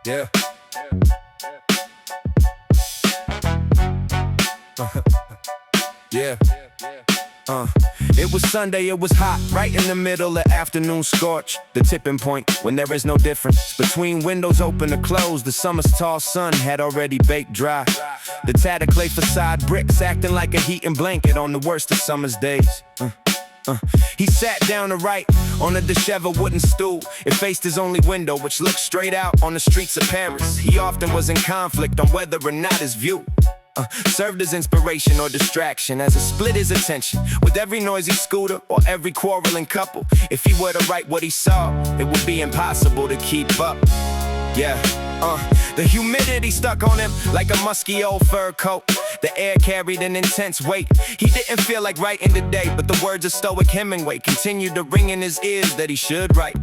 Yeah. Yeah. It was Sunday, it was hot, right in the middle of afternoon scorch. The tipping point, when there is no difference between windows open or closed. The summer's tall sun had already baked dry the tattered clay facade bricks, acting like a heating blanket on the worst of summer's days. He sat down to write on a dishevelled wooden stool. It faced his only window, which looked straight out on the streets of Paris. He often was in conflict on whether or not his view served as inspiration or distraction, as it split his attention with every noisy scooter or every quarrelling couple. If he were to write what he saw, it would be impossible to keep up. Yeah, the humidity stuck on him like a musky old fur coat. The air carried an intense weight. He didn't feel like writing today, but the words of stoic Hemingway continued to ring in his ears that he should write.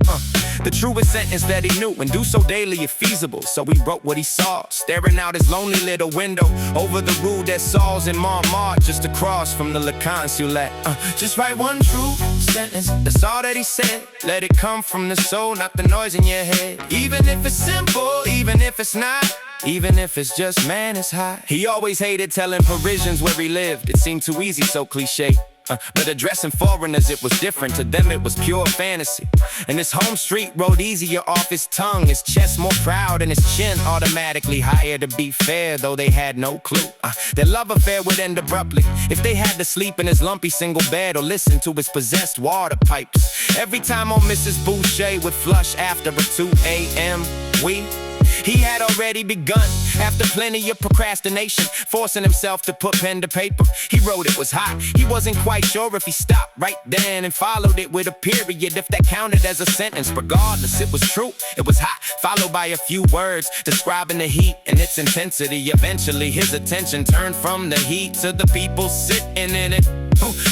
The truest sentence that he knew, and do so daily if feasible. So he wrote what he saw, staring out his lonely little window over the Rue des Saules in Montmartre, just across from the Le Consulate. Just write one true sentence, that's all that he said. Let it come from the soul, not the noise in your head. Even if it's simple, even if it's not, even if it's just man, it's hot. He always hated telling Parisians where he lived. It seemed too easy, so cliche. But addressing foreigners, it was different. To them, it was pure fantasy. And his home street rode easier off his tongue, his chest more proud, and his chin automatically higher. To be fair, though they had no clue, their love affair would end abruptly if they had to sleep in his lumpy single bed or listen to his possessed water pipes. Every time old Mrs. Boucher would flush after a 2 a.m. He had already begun, after plenty of procrastination, forcing himself to put pen to paper. He wrote it was hot. He wasn't quite sure if he stopped right then and followed it with a period, if that counted as a sentence. Regardless, it was true, it was hot, followed by a few words describing the heat and its intensity. Eventually his attention turned from the heat to the people sitting in it.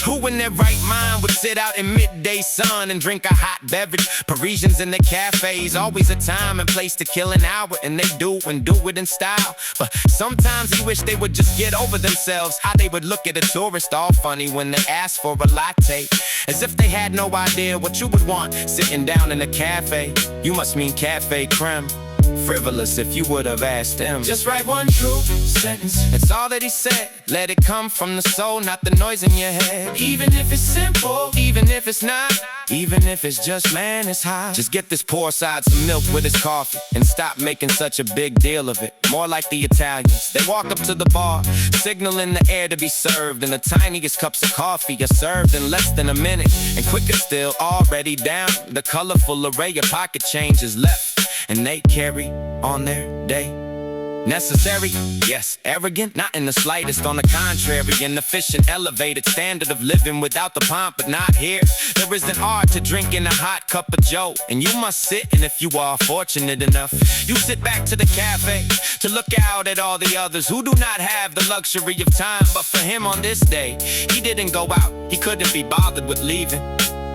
Who in their right mind would sit out in midday sun and drink a hot beverage? Parisians in their cafes, always a time and place to kill an hour, and they do and do it in style. But sometimes he wished they would just get over themselves, how they would look at a tourist all funny when they asked for a latte, as if they had no idea what you would want sitting down in a cafe. You must mean cafe creme. Frivolous if you would have asked him. Just write one true sentence, that's all that he said. Let it come from the soul, not the noise in your head. Even if it's simple, even if it's not, even if it's just man, it's hot. Just get this poor side some milk with his coffee and stop making such a big deal of it. More like the Italians, they walk up to the bar, signaling the air to be served, and the tiniest cups of coffee are served in less than a minute. And quicker still, already down, the colorful array of pocket change is left, and they carry on their day. Necessary? Yes. Arrogant? Not in the slightest. On the contrary, an efficient, elevated standard of living without the pomp, but not here. There is an art to drinking a hot cup of joe, and you must sit, and if you are fortunate enough, you sit back to the cafe to look out at all the others who do not have the luxury of time. But for him on this day, he didn't go out. He couldn't be bothered with leaving.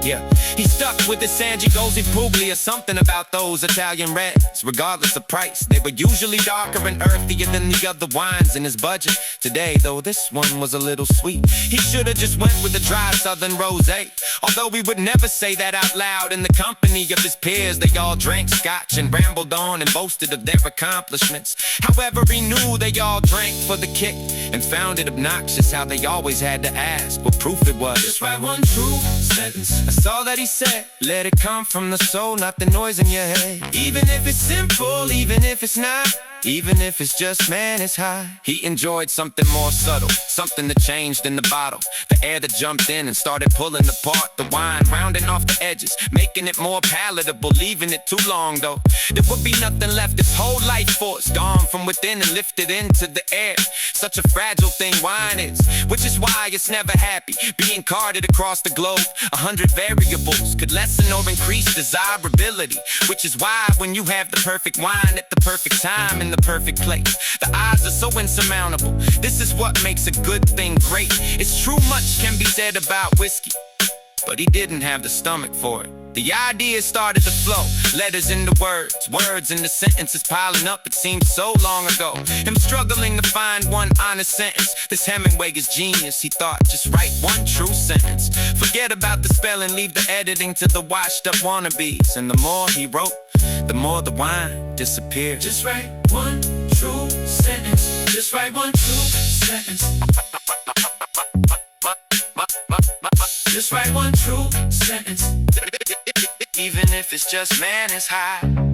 Yeah, he stuck with the Sangiovese Puglia, something about those Italian reds. Regardless of price, they were usually darker and earthier than the other wines in his budget. Today, though, this one was a little sweet. He should've just went with the dry southern rosé, although we would never say that out loud. In the company of his peers, they all drank scotch and rambled on and boasted of their accomplishments. However, he knew they all drank for the kick and found it obnoxious how they always had to ask what proof it was. Just write one true sentence, that's all that he said. Let it come from the soul, not the noise in your head. Even if it's simple, even if it's not, even if it's just man, it's high. He enjoyed something more subtle, something that changed in the bottle. The air that jumped in and started pulling apart the wine, rounding off the edges, making it more palatable. Leaving it too long though, there would be nothing left. This whole life force gone from within and lifted into the air. Such a fragile thing wine is, which is why it's never happy. Being carted across the globe, 100 variables could lessen or increase desirability. Which is why when you have the perfect wine at the perfect time in the perfect place, the odds are so insurmountable. This is what makes a good thing great. It's true much can be said about whiskey, but he didn't have the stomach for it. The ideas started to flow, letters into words, words into sentences piling up. It seemed so long ago, him struggling to find one honest sentence. This Hemingway is genius, he thought, just write one true sentence. Forget about the spelling, leave the editing to the washed up wannabes. And the more he wrote, the more the wine disappear. Just write one true sentence. Just write one true sentence. Just write one true sentence. Even if it's just man is high.